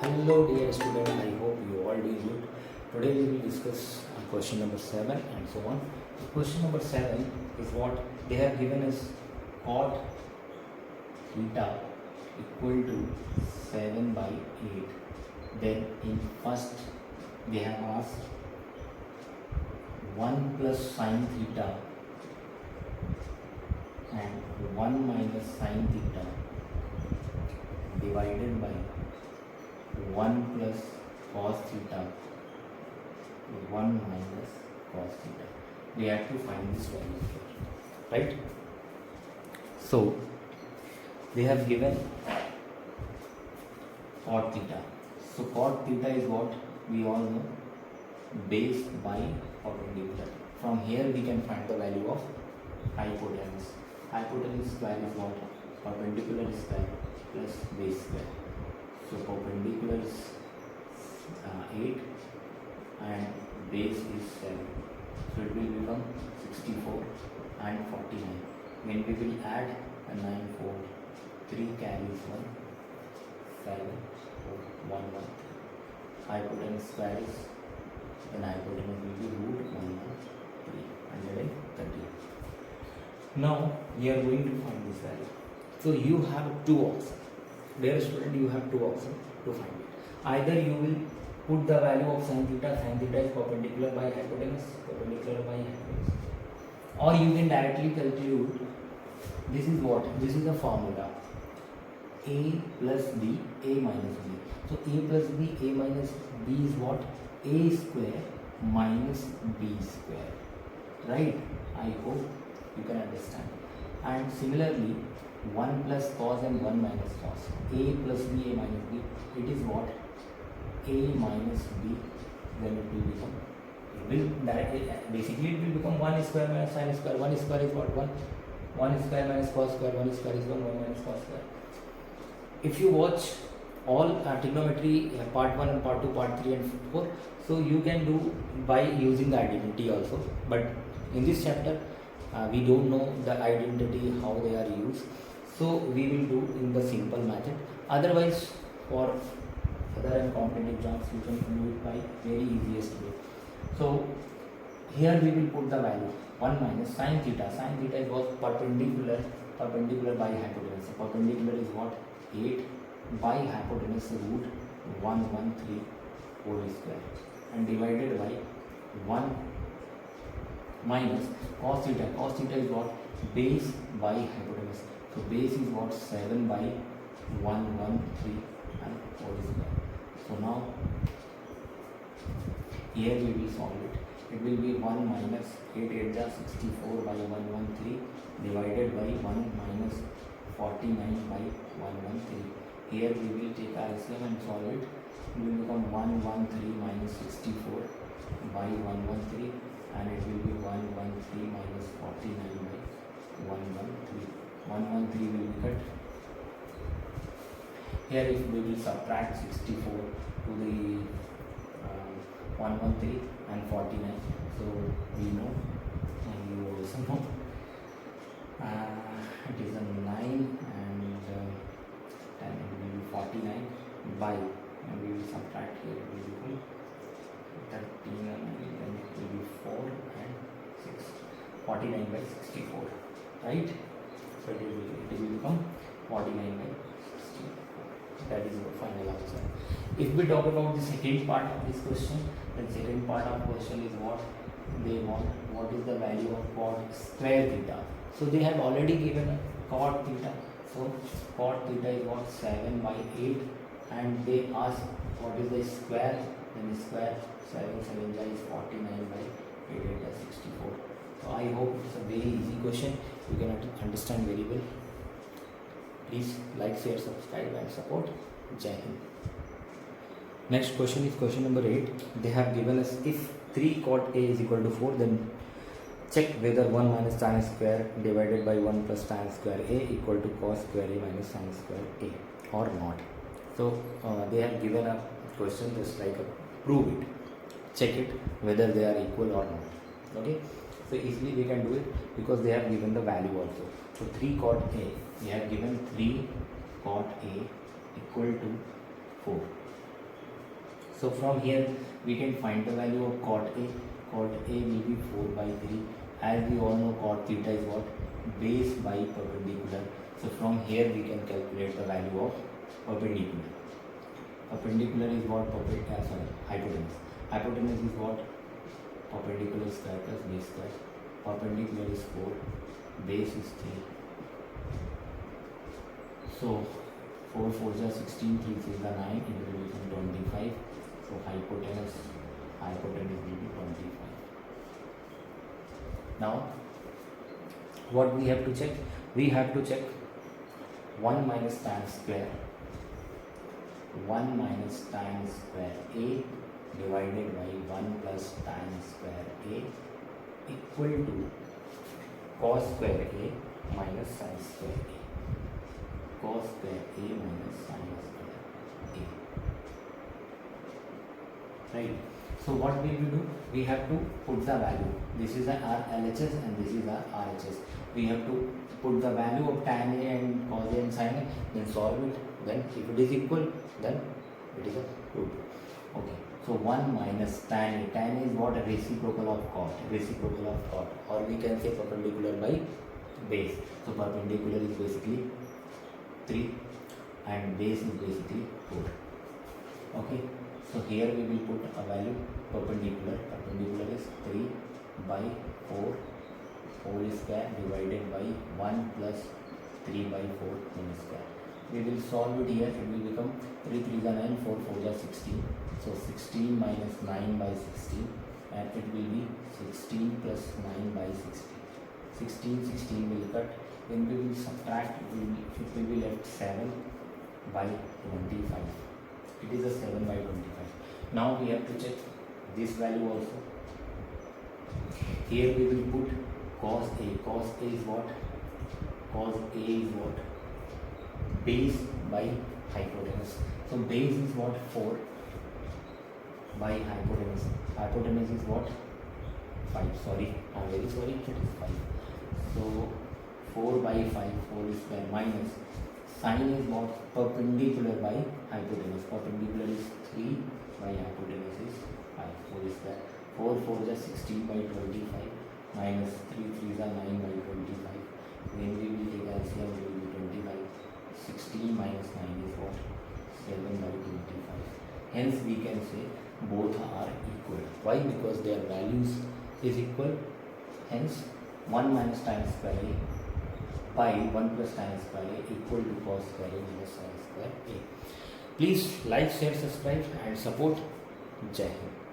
Hello dear student, I hope you all doing good. Today we will discuss question number 7 and so on. Question number 7 is what they have given us: cot theta equal to 7 by 8. Then in first they have asked 1 plus sine theta and 1 minus sine theta divided by 1 plus cos theta 1 minus cos theta. We have to find this value here, right? So they have given cot theta. So cot theta is what we all know, base by perpendicular. From here we can find the value of hypotenuse. Hypotenuse square is what? Perpendicular square plus base square. So perpendicular is 8 and base is 7. So it will become 64 and 49. When we will add a 9, 4, 3 carries 1, 7, 4, 1, 1. Hypotenuse square is, then hypotenuse will be root 1, 330. Now we are going to find this value. So you have two options. Dear student, you have two options to find it. Either you will put the value of sin theta is perpendicular by hypotenuse, or you can directly calculate. This is what? This is the formula: a plus b, a minus b. So a plus b, a minus b is what? A square minus b square. Right? I hope you can understand. And similarly, 1 plus cos and 1 minus cos. A plus b, a minus b. It is what? A minus b. Then it will become. Basically it will become 1 square minus sin square. 1 square is what? 1. 1 square minus cos square. 1 square is 1. 1 minus cos square. If you watch all trigonometry part 1 and part 2, part 3 and 4, so you can do by using the identity also. But in this chapter, we don't know the identity, how they are used. So we will do in the simple method. Otherwise, for other and competitive exams, you can do it by very easiest way. So here we will put the value 1 minus sin theta. Sin theta is what? Perpendicular by hypotenuse. So perpendicular is what? 8 by hypotenuse root 113 whole square and divided by 1 minus cos theta. Cos theta is what? Base by hypotenuse. So base is what? 7 by 113 and whole square. So now here we will solve it. It will be 1 minus 8 8 is 64 by 113 divided by 1 minus 49 by 113. Here we will take LCM and solve it. It will become 113 minus 64 by 113 and it will be 113 minus 49 by 113. 113 will be cut. Here if we will subtract 64 to the 113 and 49, so we know and you also know it is a 9 and 10, it will be 49 by, and we will subtract here, it will become 13 and then it will be 4 and 6, 49 by 64, right? So it will become 49 by 64. That is the final answer. If we talk about the second part of this question, then second part of question is what they want. What is the value of cot square theta? So they have already given a cot theta. So cot theta is what? 7 by 8, and they ask what is the square. Then the square 7 7 is 49 by 8 8 is 64. So I hope it's a very easy question. You can understand very well. Please like, share, subscribe and support. Jai Hind. Next question is question number 8. They have given us if 3 cot A is equal to 4, then check whether 1 minus tan square divided by 1 plus tan square A equal to cos square A minus sin square A or not. So they have given a question just like prove it. Check it whether they are equal or not. Okay. So easily we can do it because they have given the value also. So 3 cot A, we have given 3 cot A equal to 4. So from here we can find the value of cot A. Cot A will be 4 by 3. As we all know, cot theta is what? Base by perpendicular. So from here we can calculate the value of perpendicular. Perpendicular is what? Hypotenuse. Hypotenuse is what? Perpendicular square plus base square. Perpendicular is 4. Base is 3. So 4 4 is 16, 3 is 9, it will become 25. So hypotenuse will be 25. Now what we have to check? We have to check 1 minus tan square. 1 minus tan square A divided by 1 plus tan square A equal to cos square A minus sin square A. Cos square A minus sin square A. Right. So what we will do? We have to put the value. This is our LHS and this is our RHS. We have to put the value of tan A and cos A and sin A, then solve it. Then if it is equal, then it is a root. Okay. So 1 minus tan A. Tan A is what? A reciprocal of cot. Reciprocal of cot. Or we can say perpendicular by base. So perpendicular is basically 3 and base is basically 4. Okay. So here we will put a value perpendicular. Perpendicular is 3 by 4 whole square divided by 1 plus 3 by 4 whole square. We will solve it here. It will become 3 3 is 9, 4 4 is 16. So 16 minus 9 by 16 and it will be 16 plus 9 by 16. 16 will cut. When we will subtract, it will be left 7 by 25. It is a 7 by 25. Now we have to check this value also. Here we will put cos A. Cos A is what? Cos A is what? Base by hypotenuse. So base is what? 4 by hypotenuse. Hypotenuse is what? 5. Sorry, I am very sorry. It is 5. So 4 by 5 whole square minus sin is what? Perpendicular by hypotenuse. Perpendicular is 3 by hypotenuse is 5 whole square. 4 4 is 16 by 25 minus 3 3 is 9 by 25. Then we will take LCM, it will be 25. 16 minus 9 is what? 7 by 25. Hence we can say both are equal. Why? Because their values is equal. Hence 1 minus tan square A by 1 plus tan square A equal to cos square A minus sin square A. Please like, share, subscribe and support. Jai Hind.